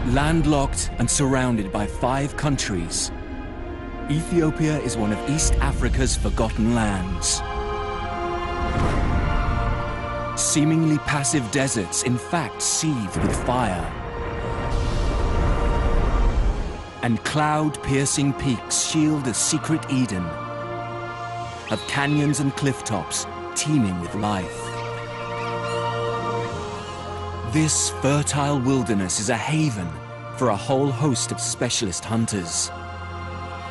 Landlocked and surrounded by 5 countries, Ethiopia is one of East Africa's forgotten lands. Seemingly passive deserts in fact seethe with fire. And cloud-piercing peaks shield a secret Eden of canyons and cliff tops teeming with life. This fertile wilderness is a haven for a whole host of specialist hunters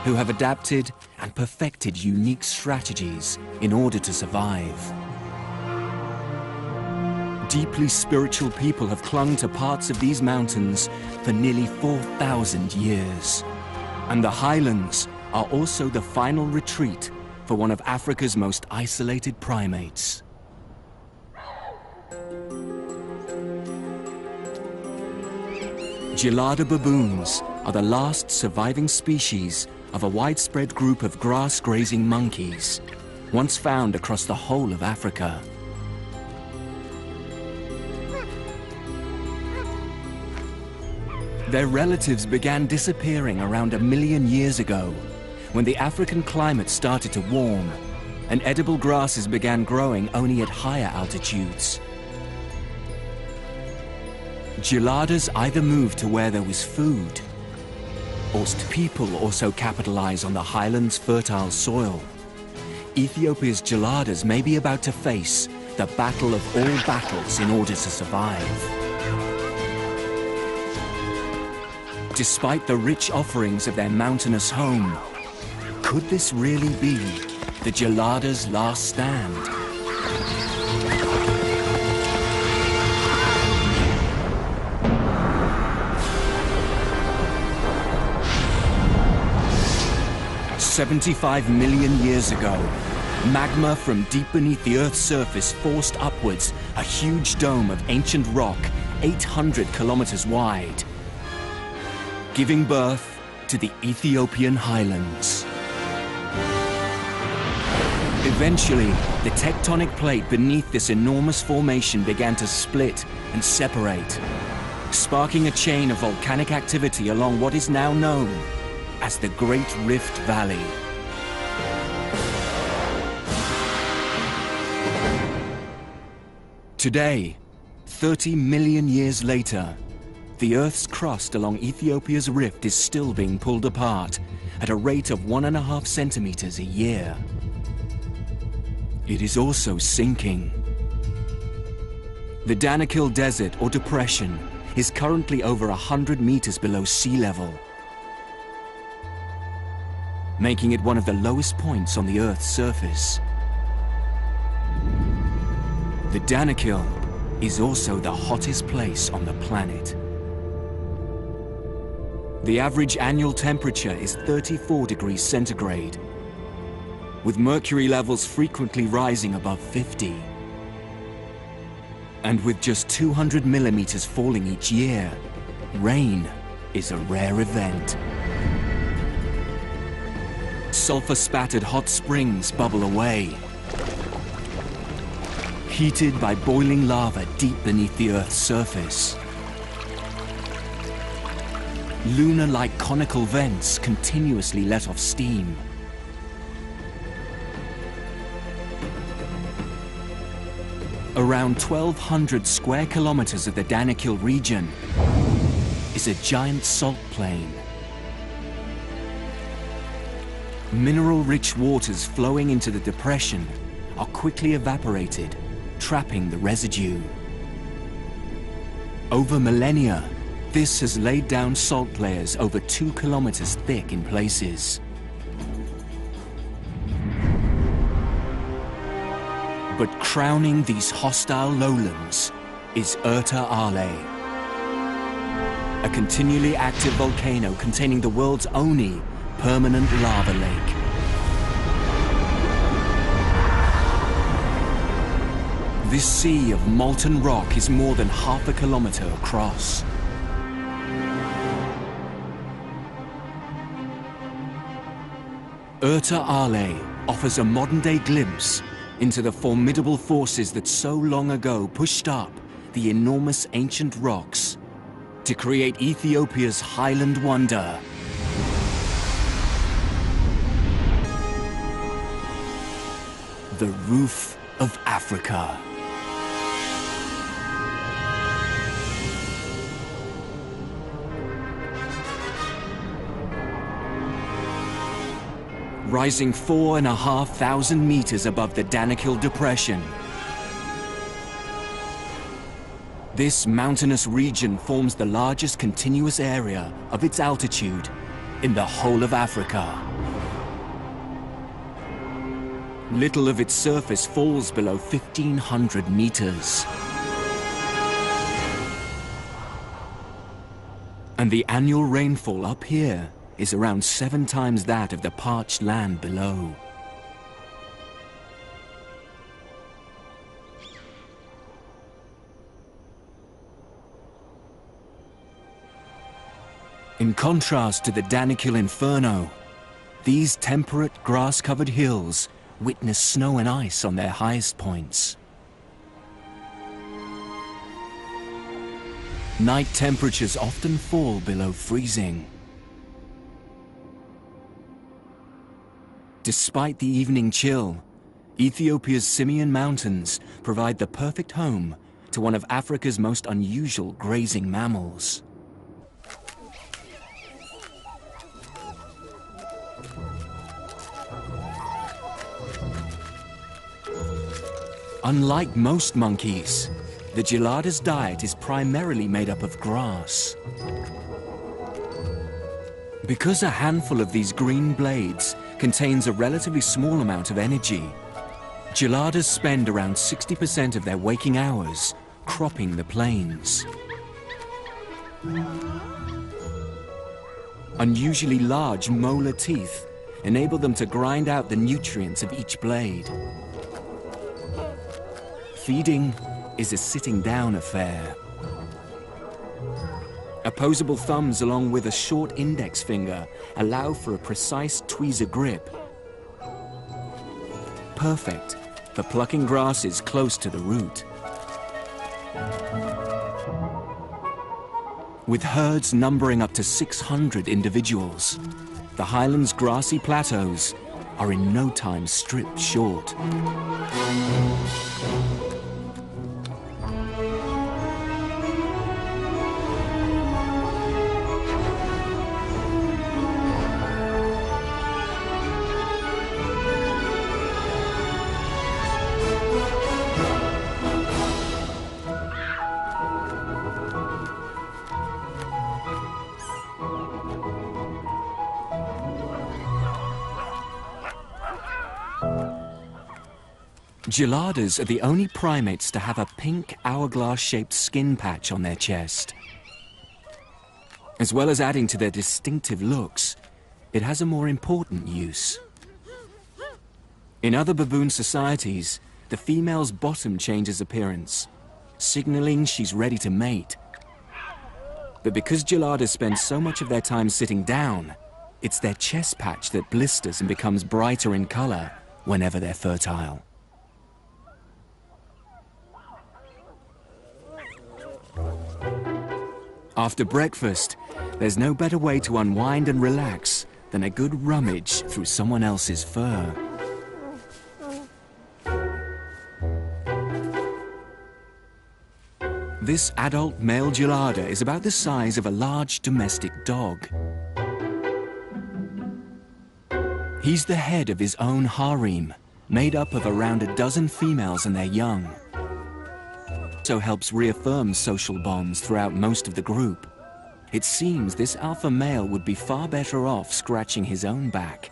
who have adapted and perfected unique strategies in order to survive. Deeply spiritual people have clung to parts of these mountains for nearly 4,000 years. And the highlands are also the final retreat for one of Africa's most isolated primates. Gelada baboons are the last surviving species of a widespread group of grass-grazing monkeys, once found across the whole of Africa. Their relatives began disappearing around 1 million years ago, when the African climate started to warm, and edible grasses began growing only at higher altitudes. Geladas either moved to where there was food, or people also capitalize on the highlands' fertile soil. Ethiopia's geladas may be about to face the battle of all battles in order to survive. Despite the rich offerings of their mountainous home, could this really be the geladas' last stand? "75 million years ago, magma from deep beneath the Earth's surface forced upwards a huge dome of ancient rock 800 kilometers wide, giving birth to the Ethiopian highlands. Eventually, the tectonic plate beneath this enormous formation began to split and separate, sparking a chain of volcanic activity along what is now known as the Great Rift Valley. Today, 30 million years later, the Earth's crust along Ethiopia's rift is still being pulled apart at a rate of 1.5 centimeters a year. It is also sinking. The Danakil Desert, or depression, is currently over 100 meters below sea level, making it one of the lowest points on the Earth's surface. The Danakil is also the hottest place on the planet. The average annual temperature is 34 degrees centigrade, with mercury levels frequently rising above 50. And with just 200 millimeters falling each year, rain is a rare event. Sulfur-spattered hot springs bubble away, heated by boiling lava deep beneath the Earth's surface. Lunar-like conical vents continuously let off steam. Around 1,200 square kilometers of the Danakil region is a giant salt plain. Mineral-rich waters flowing into the depression are quickly evaporated, trapping the residue. Over millennia, this has laid down salt layers over 2 kilometers thick in places. But crowning these hostile lowlands is Erta Ale, a continually active volcano containing the world's only permanent lava lake. This sea of molten rock is more than 1/2 kilometer across. Erta Ale offers a modern-day glimpse into the formidable forces that so long ago pushed up the enormous ancient rocks to create Ethiopia's highland wonder. The roof of Africa. Rising 4,500 meters above the Danakil Depression. This mountainous region forms the largest continuous area of its altitude in the whole of Africa. Little of its surface falls below 1,500 meters. And the annual rainfall up here is around 7 times that of the parched land below. In contrast to the Danakil Inferno, these temperate grass-covered hills witness snow and ice on their highest points. Night temperatures often fall below freezing. Despite the evening chill, Ethiopia's Simien Mountains provide the perfect home to one of Africa's most unusual grazing mammals. Unlike most monkeys, the gelada's diet is primarily made up of grass. Because a handful of these green blades contains a relatively small amount of energy, geladas spend around 60% of their waking hours cropping the plains. Unusually large molar teeth enable them to grind out the nutrients of each blade. Feeding is a sitting-down affair. Opposable thumbs along with a short index finger allow for a precise tweezer grip. Perfect for plucking grasses close to the root. With herds numbering up to 600 individuals, the highlands' grassy plateaus are in no time stripped short. Geladas are the only primates to have a pink hourglass-shaped skin patch on their chest. As well as adding to their distinctive looks, it has a more important use. In other baboon societies, the female's bottom changes appearance, signaling she's ready to mate. But because geladas spend so much of their time sitting down, it's their chest patch that blisters and becomes brighter in color whenever they're fertile. After breakfast, there's no better way to unwind and relax than a good rummage through someone else's fur. This adult male gelada is about the size of a large domestic dog. He's the head of his own harem, made up of around a dozen females and their young. Also helps reaffirm social bonds throughout most of the group. It seems this alpha male would be far better off scratching his own back,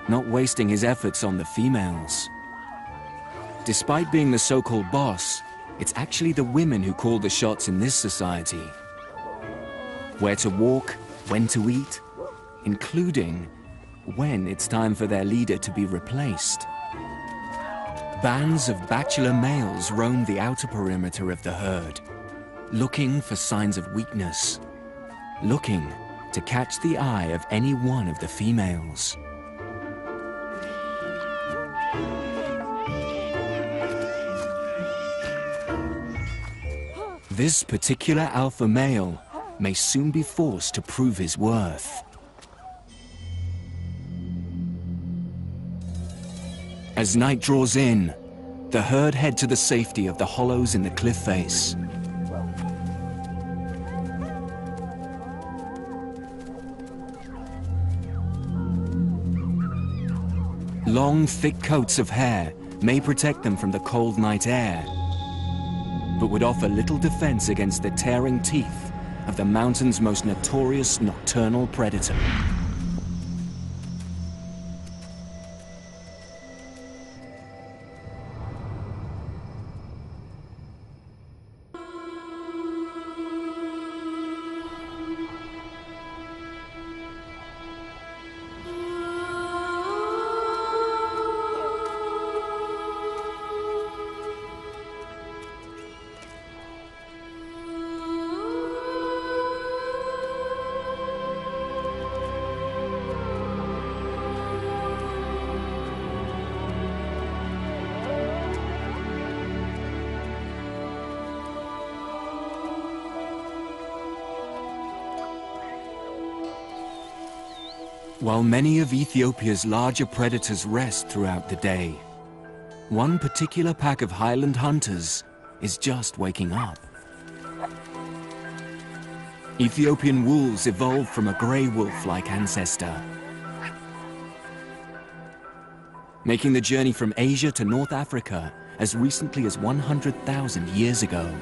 not wasting his efforts on the females. Despite being the so-called boss, it's actually the women who call the shots in this society. Where to walk, when to eat, including when it's time for their leader to be replaced. Bands of bachelor males roam the outer perimeter of the herd, looking for signs of weakness, looking to catch the eye of any one of the females. This particular alpha male may soon be forced to prove his worth. As night draws in, the herd head to the safety of the hollows in the cliff face. Long, thick coats of hair may protect them from the cold night air, but would offer little defense against the tearing teeth of the mountain's most notorious nocturnal predator. While many of Ethiopia's larger predators rest throughout the day, one particular pack of highland hunters is just waking up. Ethiopian wolves evolved from a grey wolf-like ancestor, making the journey from Asia to North Africa as recently as 100,000 years ago.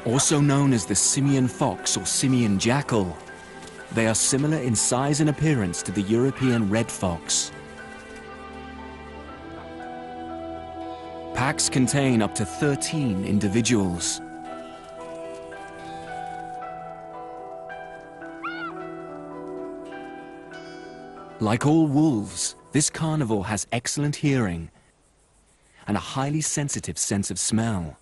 Also known as the simian fox or simian jackal, they are similar in size and appearance to the European red fox. Packs contain up to 13 individuals. Like all wolves, this carnivore has excellent hearing and a highly sensitive sense of smell.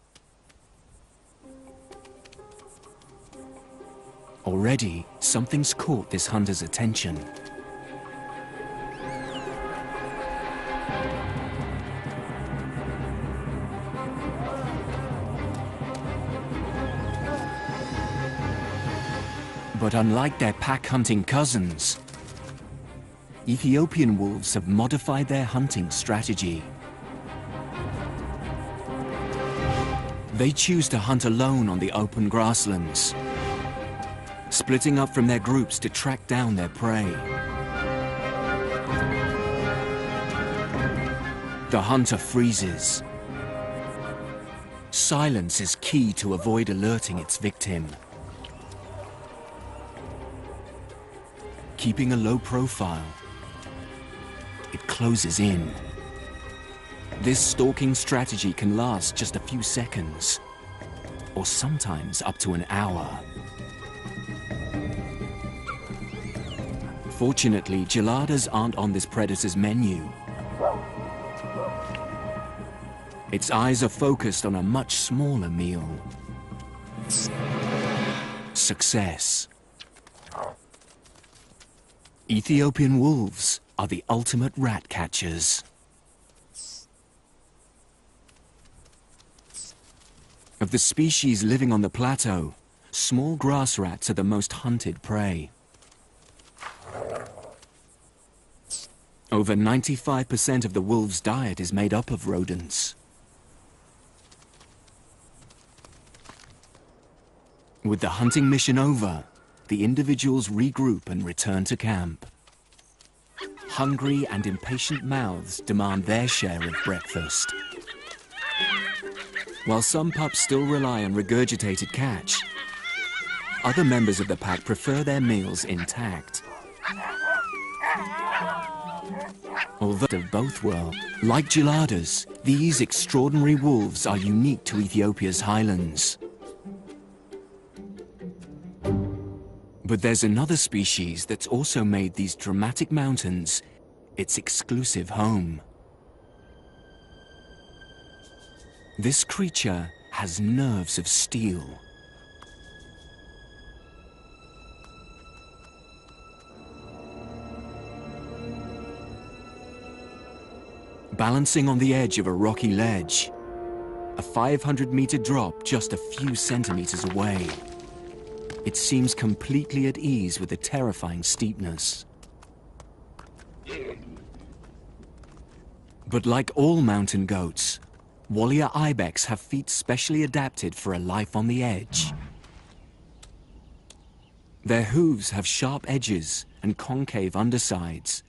Already, something's caught this hunter's attention. But unlike their pack-hunting cousins, Ethiopian wolves have modified their hunting strategy. They choose to hunt alone on the open grasslands, splitting up from their groups to track down their prey. The hunter freezes. Silence is key to avoid alerting its victim. Keeping a low profile, it closes in. This stalking strategy can last just a few seconds, or sometimes up to an hour. Fortunately, geladas aren't on this predator's menu. Its eyes are focused on a much smaller meal. Success. Ethiopian wolves are the ultimate rat catchers. Of the species living on the plateau, small grass rats are the most hunted prey. Over 95% of the wolf's diet is made up of rodents. With the hunting mission over, the individuals regroup and return to camp. Hungry and impatient mouths demand their share of breakfast. While some pups still rely on regurgitated catch, other members of the pack prefer their meals intact. Although of both worlds, like geladas, these extraordinary wolves are unique to Ethiopia's highlands. But there's another species that's also made these dramatic mountains its exclusive home. This creature has nerves of steel. Balancing on the edge of a rocky ledge, a 500-meter drop just a few centimeters away. It seems completely at ease with the terrifying steepness. But like all mountain goats, Walia ibex have feet specially adapted for a life on the edge. Their hooves have sharp edges and concave undersides,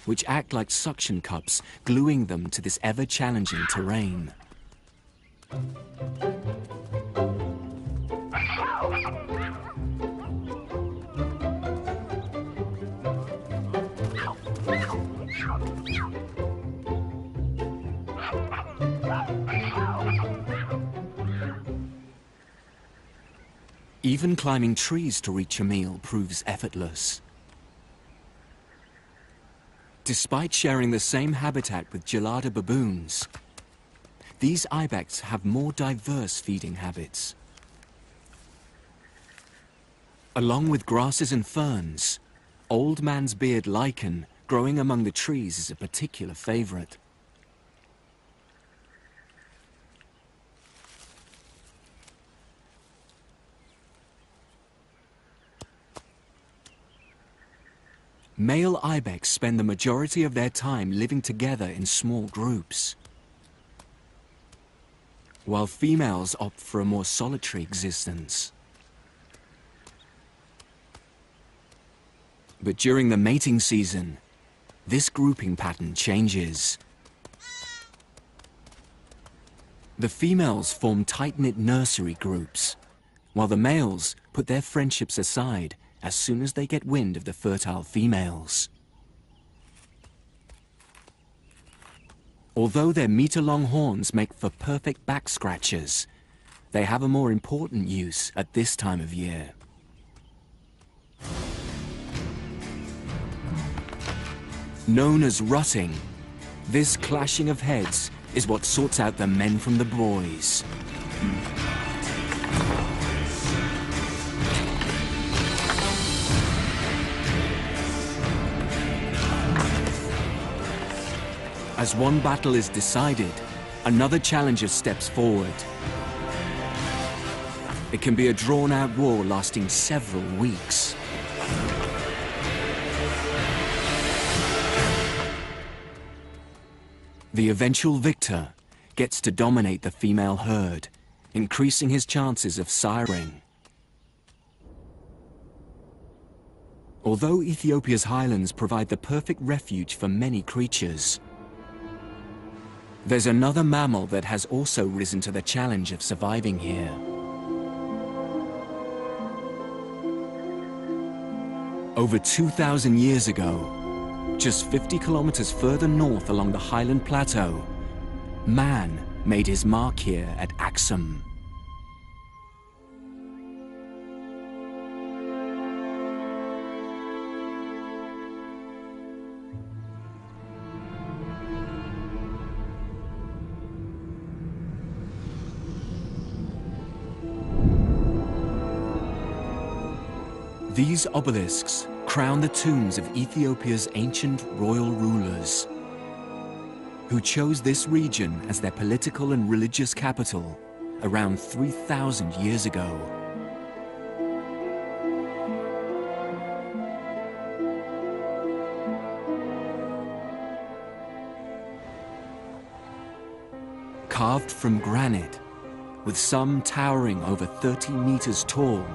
which act like suction cups, gluing them to this ever-challenging terrain. Even climbing trees to reach a meal proves effortless. Despite sharing the same habitat with gelada baboons, these ibex have more diverse feeding habits. Along with grasses and ferns, old man's beard lichen growing among the trees is a particular favorite. Male ibex spend the majority of their time living together in small groups, while females opt for a more solitary existence. But during the mating season, this grouping pattern changes. The females form tight-knit nursery groups, while the males put their friendships aside as soon as they get wind of the fertile females. Although their meter-long horns make for perfect back scratchers, they have a more important use at this time of year. Known as rutting, this clashing of heads is what sorts out the men from the boys. As one battle is decided, another challenger steps forward. It can be a drawn-out war lasting several weeks. The eventual victor gets to dominate the female herd, increasing his chances of siring. Although Ethiopia's highlands provide the perfect refuge for many creatures, there's another mammal that has also risen to the challenge of surviving here. Over 2,000 years ago, just 50 kilometers further north along the highland plateau, man made his mark here at Axum. These obelisks crown the tombs of Ethiopia's ancient royal rulers, who chose this region as their political and religious capital around 3,000 years ago. Carved from granite, with some towering over 30 meters tall,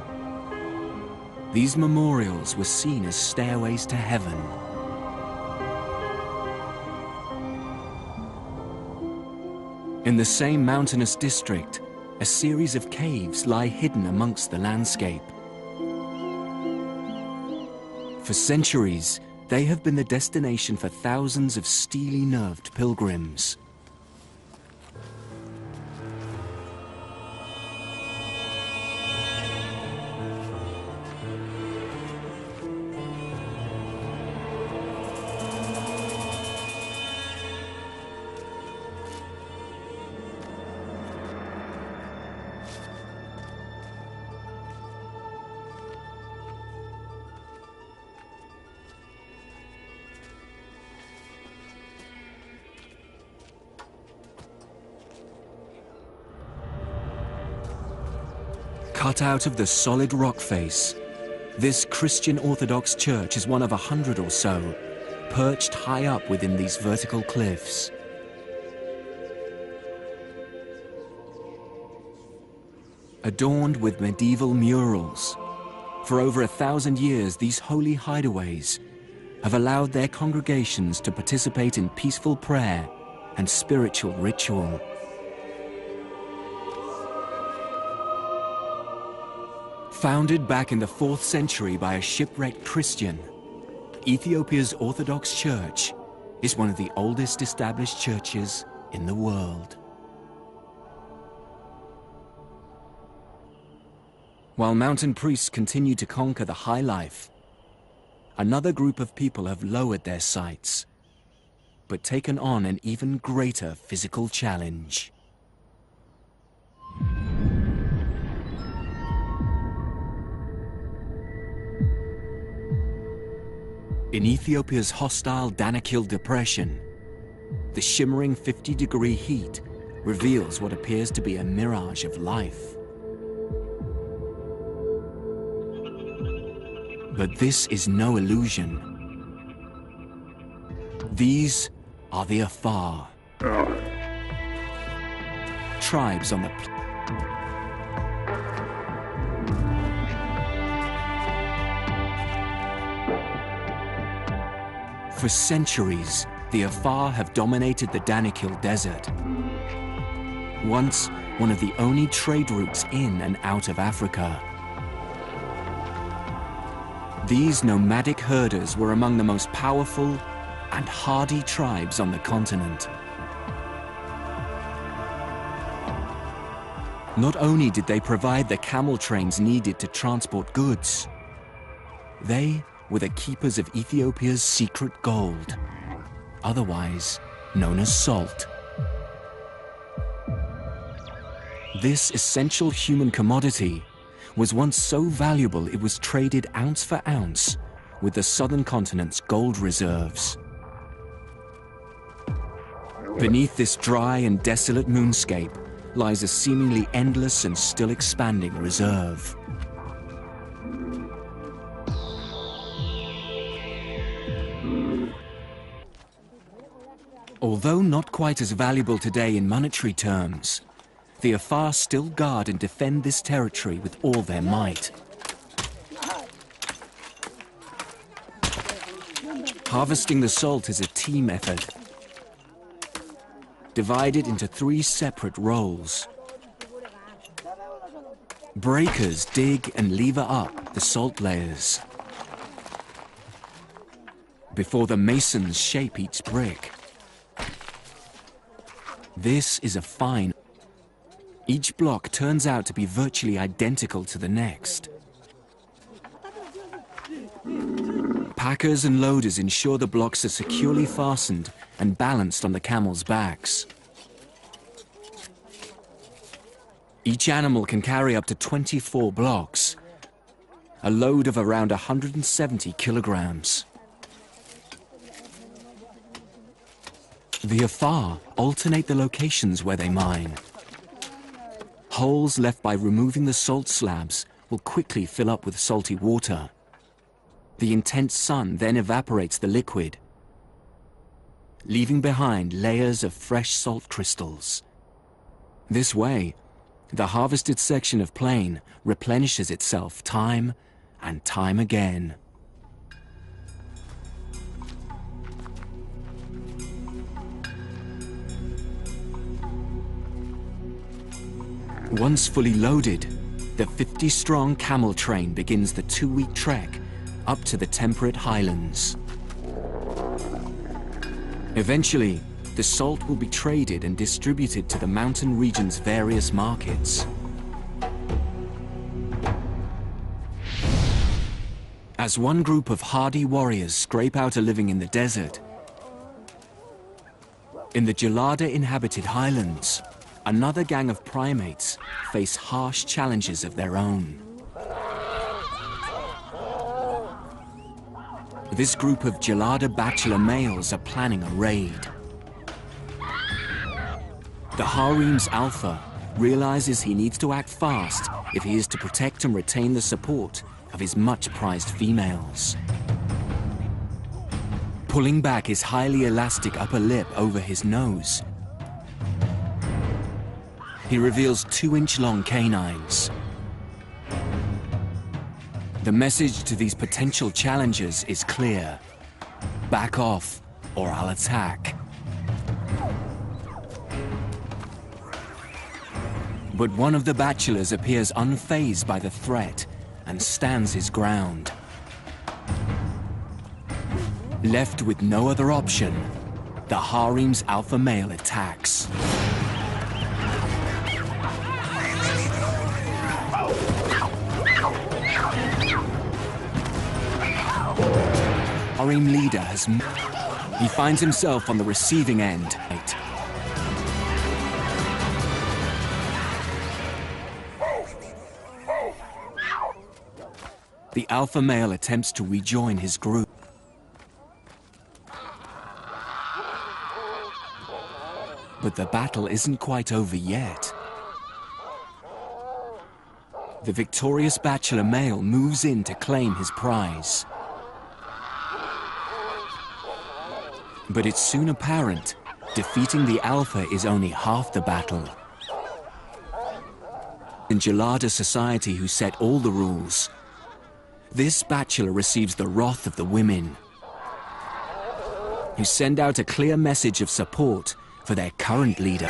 these memorials were seen as stairways to heaven. In the same mountainous district, a series of caves lie hidden amongst the landscape. For centuries, they have been the destination for thousands of steely-nerved pilgrims. Cut out of the solid rock face, this Christian Orthodox church is one of 100 or so, perched high up within these vertical cliffs. Adorned with medieval murals, for over 1,000 years these holy hideaways have allowed their congregations to participate in peaceful prayer and spiritual ritual. Founded back in the 4th century by a shipwrecked Christian, Ethiopia's Orthodox Church is one of the oldest established churches in the world. While mountain priests continue to conquer the high life, another group of people have lowered their sights, but taken on an even greater physical challenge. In Ethiopia's hostile Danakil Depression, the shimmering 50-degree heat reveals what appears to be a mirage of life. But this is no illusion. These are the Afar, tribes on the For centuries, the Afar have dominated the Danakil Desert. Once one of the only trade routes in and out of Africa. These nomadic herders were among the most powerful and hardy tribes on the continent. Not only did they provide the camel trains needed to transport goods, they were the keepers of Ethiopia's secret gold, otherwise known as salt. This essential human commodity was once so valuable it was traded ounce for ounce with the southern continent's gold reserves. Beneath this dry and desolate moonscape lies a seemingly endless and still expanding reserve. Although not quite as valuable today in monetary terms, the Afar still guard and defend this territory with all their might. Harvesting the salt is a team effort, divided into 3 separate roles. Breakers dig and lever up the salt layers, before the masons shape each brick. This is a fine. Each block turns out to be virtually identical to the next. Packers and loaders ensure the blocks are securely fastened and balanced on the camels' backs. Each animal can carry up to 24 blocks, a load of around 170 kilograms. The Afar alternate the locations where they mine. Holes left by removing the salt slabs will quickly fill up with salty water. The intense sun then evaporates the liquid, leaving behind layers of fresh salt crystals. This way, the harvested section of plain replenishes itself time and time again. Once fully loaded, the 50-strong camel train begins the 2-week trek up to the temperate highlands. Eventually, the salt will be traded and distributed to the mountain region's various markets. As one group of hardy warriors scrape out a living in the desert, in the Gelada-inhabited highlands, another gang of primates face harsh challenges of their own. This group of Gelada bachelor males are planning a raid. The harem's alpha realizes he needs to act fast if he is to protect and retain the support of his much-prized females. Pulling back his highly elastic upper lip over his nose, he reveals 2-inch-long canines. The message to these potential challengers is clear: back off, or I'll attack. But one of the bachelors appears unfazed by the threat and stands his ground. Left with no other option, the harem's alpha male attacks. Harem leader he finds himself on the receiving end. The alpha male attempts to rejoin his group. But the battle isn't quite over yet. The victorious bachelor male moves in to claim his prize. But it's soon apparent, defeating the alpha is only half the battle. In Gelada society, who set all the rules, this bachelor receives the wrath of the women, who send out a clear message of support for their current leader.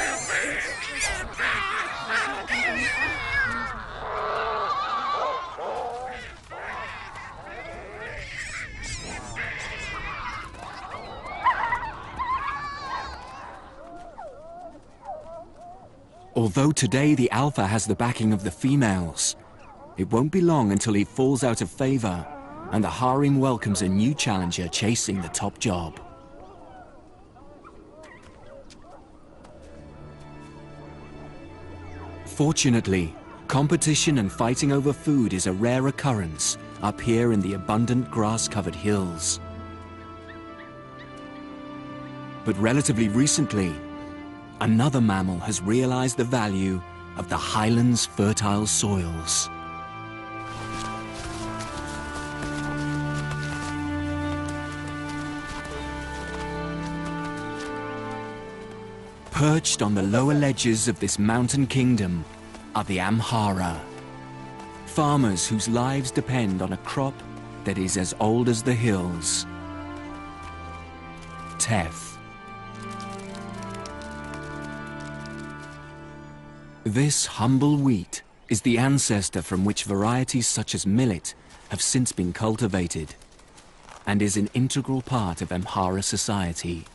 Although today the alpha has the backing of the females, it won't be long until he falls out of favor and the harem welcomes a new challenger chasing the top job. Fortunately, competition and fighting over food is a rare occurrence up here in the abundant grass-covered hills. But relatively recently, another mammal has realized the value of the highlands' fertile soils. Perched on the lower ledges of this mountain kingdom are the Amhara, farmers whose lives depend on a crop that is as old as the hills: teff. This humble wheat is the ancestor from which varieties such as millet have since been cultivated, and is an integral part of Amhara society.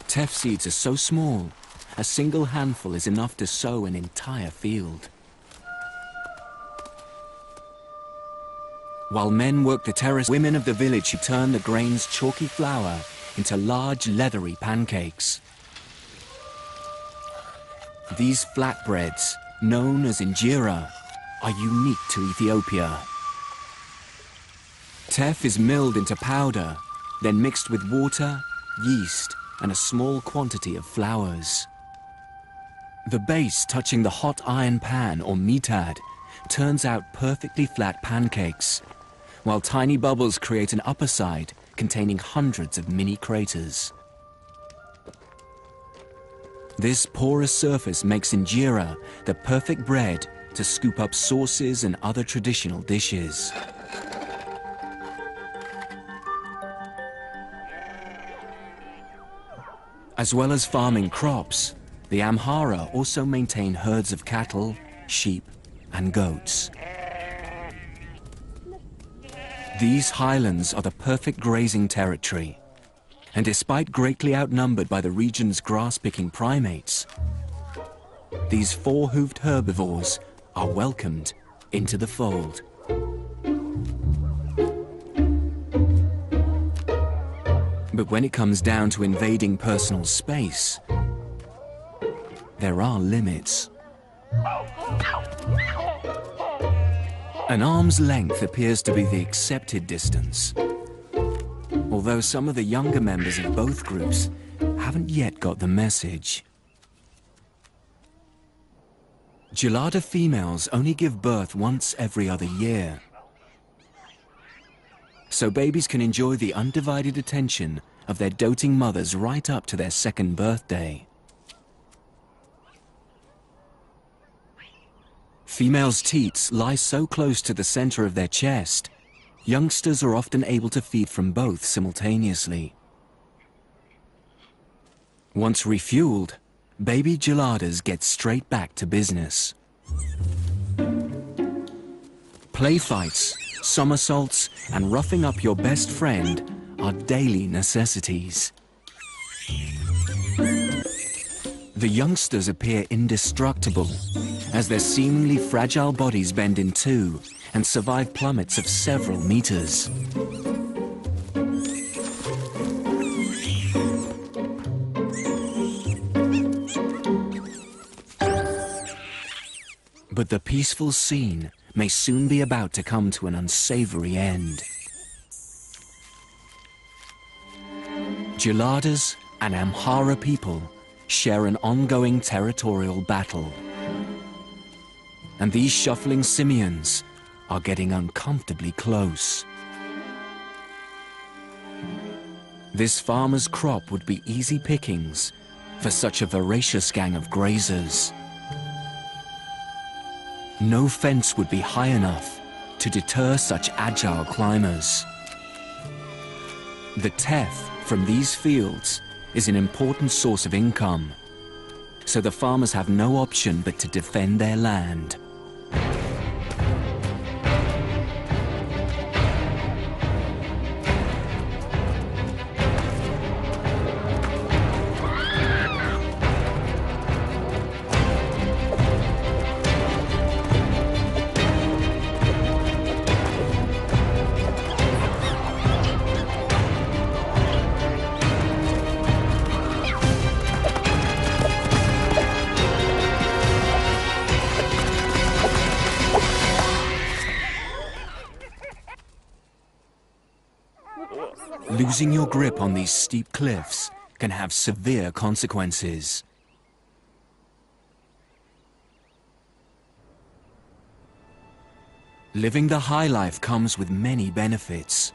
Teff seeds are so small, a single handful is enough to sow an entire field. While men work the terrace, women of the village turn the grain's chalky flour into large, leathery pancakes. These flatbreads, known as injera, are unique to Ethiopia. Teff is milled into powder, then mixed with water, yeast, and a small quantity of flours. The base touching the hot iron pan, or mitad, turns out perfectly flat pancakes, while tiny bubbles create an upper side containing hundreds of mini craters. This porous surface makes injera the perfect bread to scoop up sauces and other traditional dishes. As well as farming crops, the Amhara also maintain herds of cattle, sheep, and goats. These highlands are the perfect grazing territory, and despite greatly outnumbered by the region's grass-picking primates, these four-hoofed herbivores are welcomed into the fold. But when it comes down to invading personal space, there are limits. An arm's length appears to be the accepted distance, although some of the younger members of both groups haven't yet got the message. Gelada females only give birth once every other year, so babies can enjoy the undivided attention of their doting mothers right up to their second birthday. Females' teats lie so close to the center of their chest, youngsters are often able to feed from both simultaneously. Once refueled, baby geladas get straight back to business. Play fights, somersaults, and roughing up your best friend are daily necessities. The youngsters appear indestructible as their seemingly fragile bodies bend in two and survive plummets of several meters. But the peaceful scene may soon be about to come to an unsavory end. Geladas and Amhara people share an ongoing territorial battle. And these shuffling simians are getting uncomfortably close. This farmer's crop would be easy pickings for such a voracious gang of grazers. No fence would be high enough to deter such agile climbers. The teff from these fields is an important source of income, so the farmers have no option but to defend their land. Losing your grip on these steep cliffs can have severe consequences. Living the high life comes with many benefits.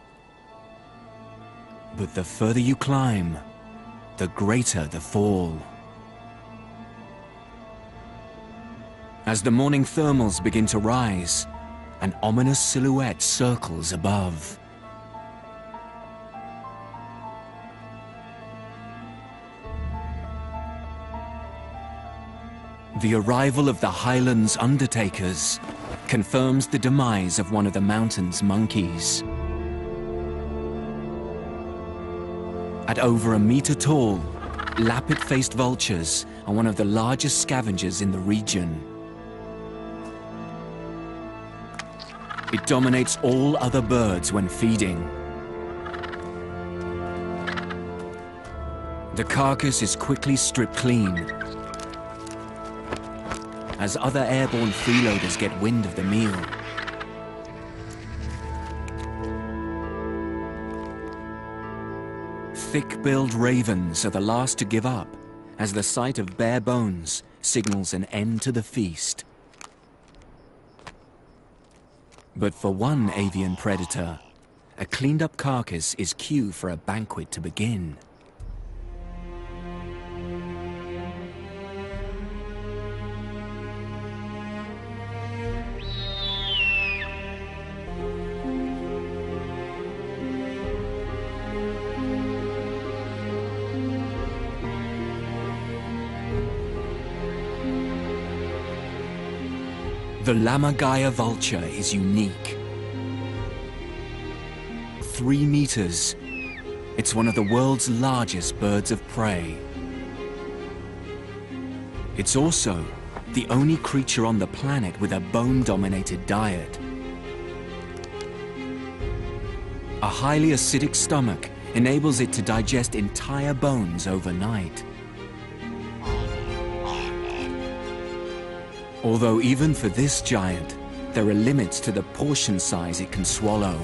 But the further you climb, the greater the fall. As the morning thermals begin to rise, an ominous silhouette circles above. The arrival of the Highlands Undertakers confirms the demise of one of the mountain's monkeys. At over a meter tall, lappet-faced vultures are one of the largest scavengers in the region. It dominates all other birds when feeding. The carcass is quickly stripped clean as other airborne freeloaders get wind of the meal. Thick-billed ravens are the last to give up, as the sight of bare bones signals an end to the feast. But for one avian predator, a cleaned-up carcass is cue for a banquet to begin. The Lammergeier vulture is unique. 3 meters, it's one of the world's largest birds of prey. It's also the only creature on the planet with a bone-dominated diet. A highly acidic stomach enables it to digest entire bones overnight. Although even for this giant, there are limits to the portion size it can swallow.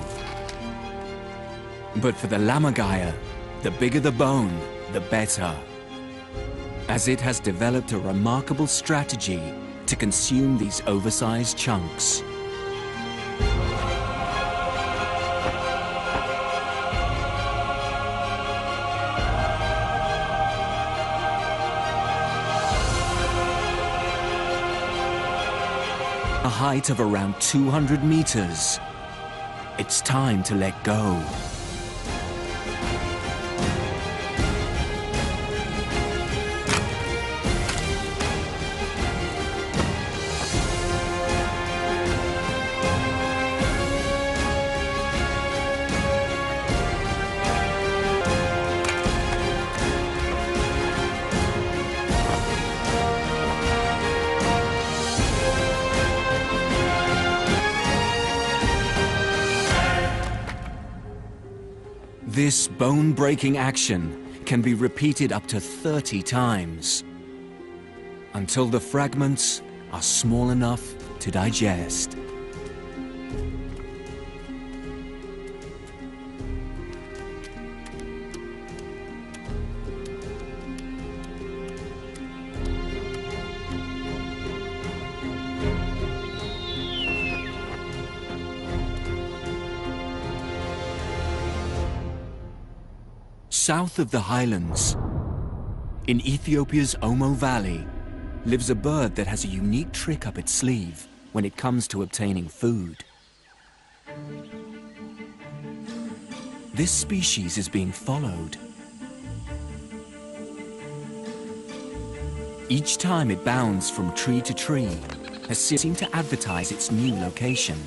But for the Lammergeier, the bigger the bone, the better, as it has developed a remarkable strategy to consume these oversized chunks. A height of around 200 meters. It's time to let go. This bone-breaking action can be repeated up to 30 times until the fragments are small enough to digest. South of the highlands, in Ethiopia's Omo Valley, lives a bird that has a unique trick up its sleeve when it comes to obtaining food. This species is being followed. Each time it bounds from tree to tree, has seemed to advertise its new location.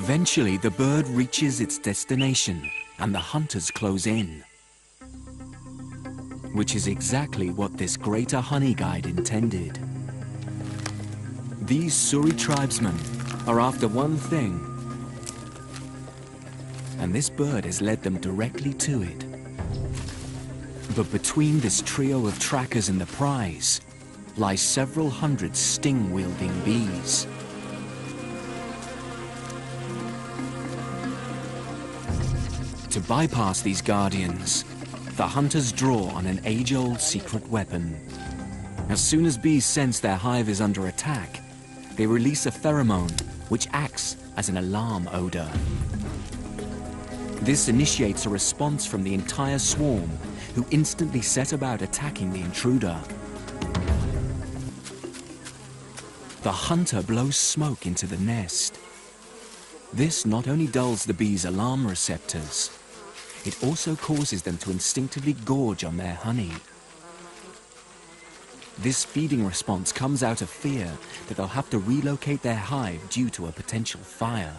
Eventually, the bird reaches its destination and the hunters close in. Which is exactly what this greater honey guide intended. These Suri tribesmen are after one thing, and this bird has led them directly to it. But between this trio of trackers and the prize lie several hundred sting-wielding bees. To bypass these guardians, the hunters draw on an age-old secret weapon. As soon as bees sense their hive is under attack, they release a pheromone which acts as an alarm odor. This initiates a response from the entire swarm, who instantly set about attacking the intruder. The hunter blows smoke into the nest. This not only dulls the bees' alarm receptors, it also causes them to instinctively gorge on their honey. This feeding response comes out of fear that they'll have to relocate their hive due to a potential fire.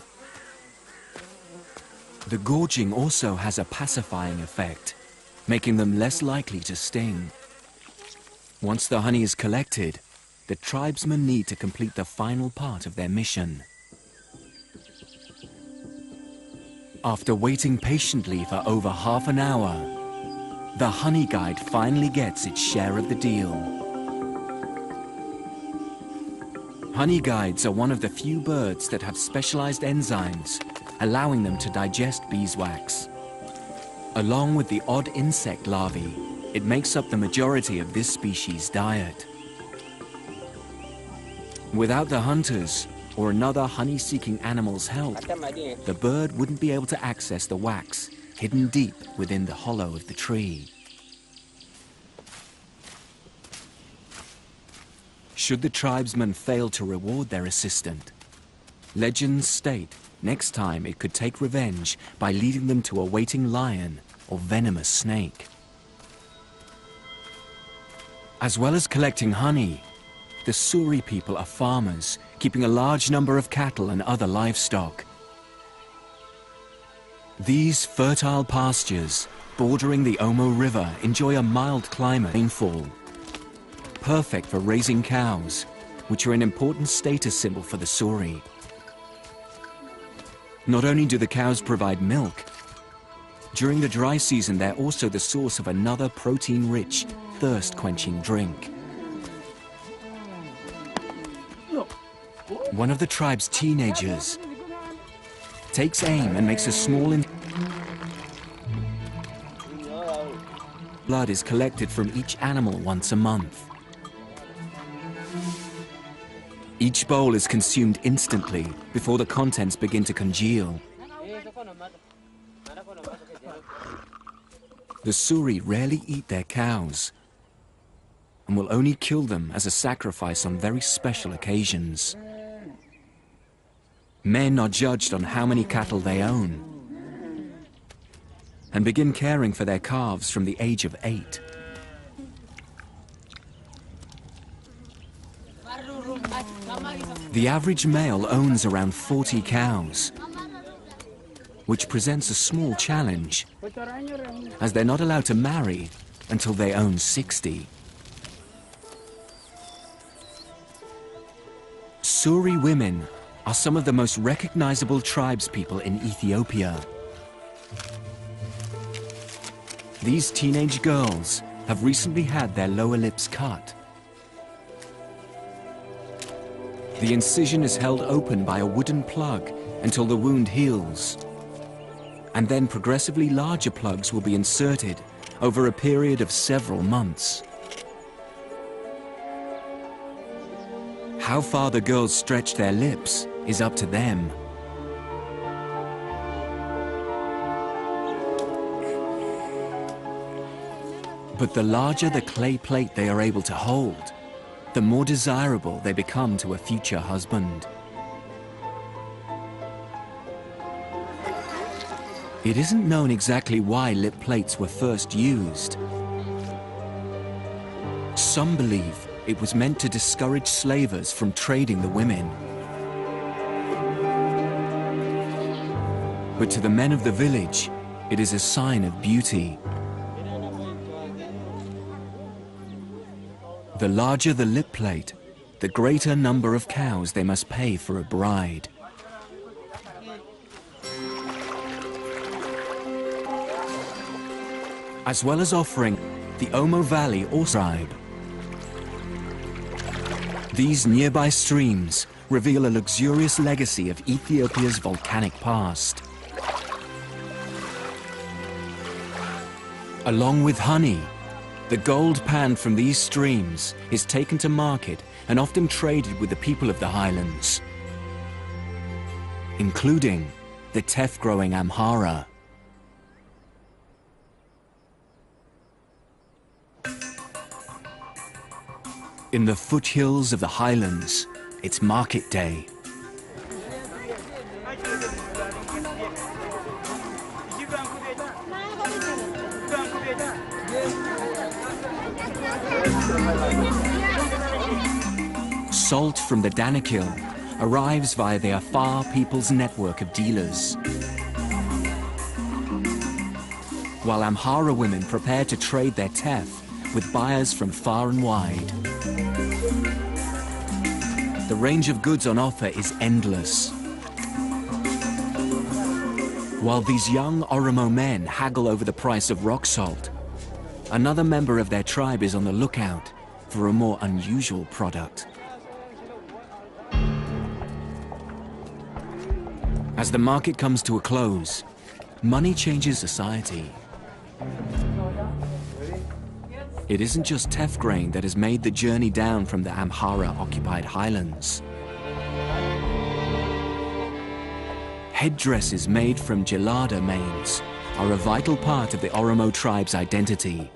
The gorging also has a pacifying effect, making them less likely to sting. Once the honey is collected, the tribesmen need to complete the final part of their mission. After waiting patiently for over half an hour, the honey guide finally gets its share of the deal. Honey guides are one of the few birds that have specialized enzymes, allowing them to digest beeswax. Along with the odd insect larvae, it makes up the majority of this species' diet. Without the hunters, or another honey-seeking animal's help, the bird wouldn't be able to access the wax hidden deep within the hollow of the tree. Should the tribesmen fail to reward their assistant, legends state next time it could take revenge by leading them to a waiting lion or venomous snake. As well as collecting honey, the Suri people are farmers, keeping a large number of cattle and other livestock. These fertile pastures, bordering the Omo River, enjoy a mild climate rainfall, perfect for raising cows, which are an important status symbol for the Suri. Not only do the cows provide milk, during the dry season they're also the source of another protein-rich, thirst-quenching drink. One of the tribe's teenagers takes aim and makes a small blood is collected from each animal once a month. Each bowl is consumed instantly before the contents begin to congeal. The Suri rarely eat their cows and will only kill them as a sacrifice on very special occasions. Men are judged on how many cattle they own and begin caring for their calves from the age of 8. The average male owns around 40 cows, which presents a small challenge, as they're not allowed to marry until they own 60. Suri women are some of the most recognizable tribespeople in Ethiopia. These teenage girls have recently had their lower lips cut. The incision is held open by a wooden plug until the wound heals, and then progressively larger plugs will be inserted over a period of several months. How far the girls stretch their lips is up to them. But the larger the clay plate they are able to hold, the more desirable they become to a future husband. It isn't known exactly why lip plates were first used. Some believe it was meant to discourage slavers from trading the women. But to the men of the village, it is a sign of beauty. The larger the lip plate, the greater number of cows they must pay for a bride. As well as offering the Omo Valley or tribe. These nearby streams reveal a luxurious legacy of Ethiopia's volcanic past. Along with honey, the gold panned from these streams is taken to market and often traded with the people of the highlands, including the teff-growing Amhara. In the foothills of the highlands, it's market day. Salt from the Danakil arrives via the Afar people's network of dealers, while Amhara women prepare to trade their teff with buyers from far and wide. The range of goods on offer is endless. While these young Oromo men haggle over the price of rock salt, another member of their tribe is on the lookout for a more unusual product. As the market comes to a close, money changes society. It isn't just teff grain that has made the journey down from the Amhara-occupied highlands. Headdresses made from gelada manes are a vital part of the Oromo tribe's identity.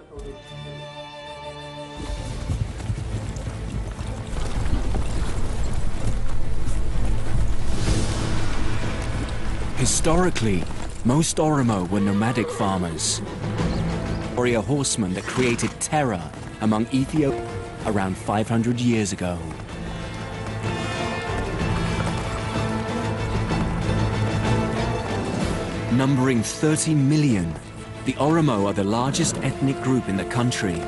Historically, most Oromo were nomadic farmers, warrior horsemen that created terror among Ethiopia around 500 years ago. Numbering 30 million, the Oromo are the largest ethnic group in the country.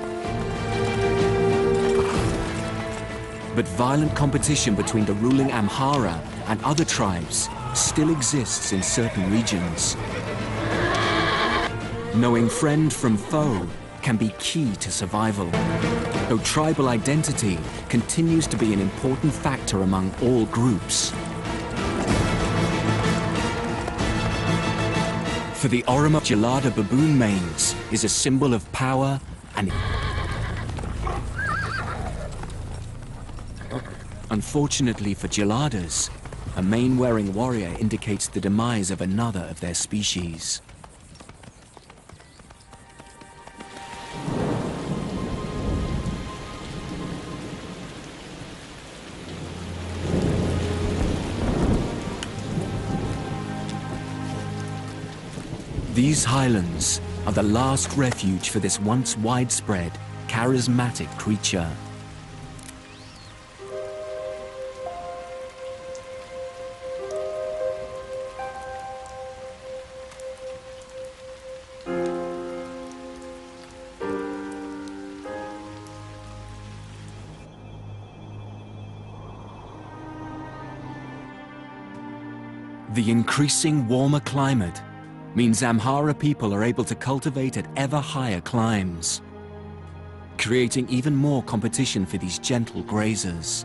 But violent competition between the ruling Amhara and other tribes still exists in certain regions. Knowing friend from foe can be key to survival, though tribal identity continues to be an important factor among all groups. For the Oromo, gelada baboon manes is a symbol of power and... Unfortunately for geladas, a mane-wearing warrior indicates the demise of another of their species. These highlands are the last refuge for this once widespread, charismatic creature. The increasing warmer climate means Amhara people are able to cultivate at ever higher climes, creating even more competition for these gentle grazers.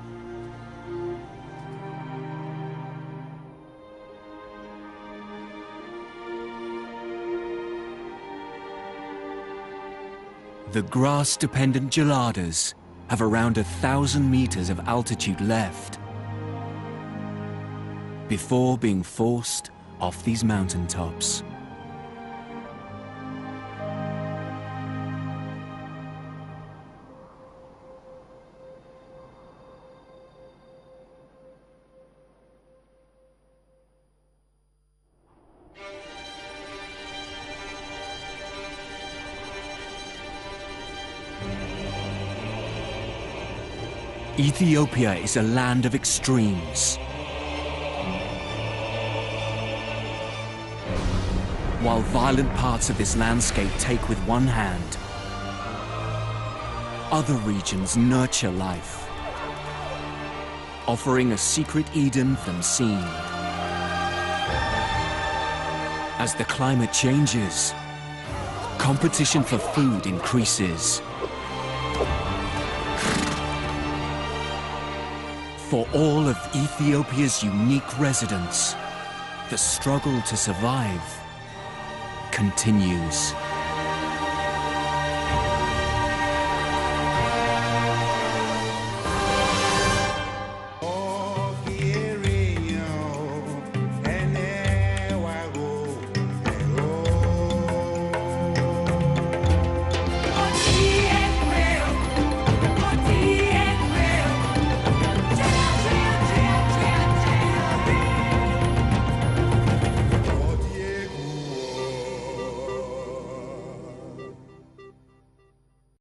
The grass-dependent geladas have around 1,000 meters of altitude left before being forced off these mountaintops. Ethiopia is a land of extremes. While violent parts of this landscape take with one hand, other regions nurture life, offering a secret Eden unseen. As the climate changes, competition for food increases. For all of Ethiopia's unique residents, the struggle to survive continues.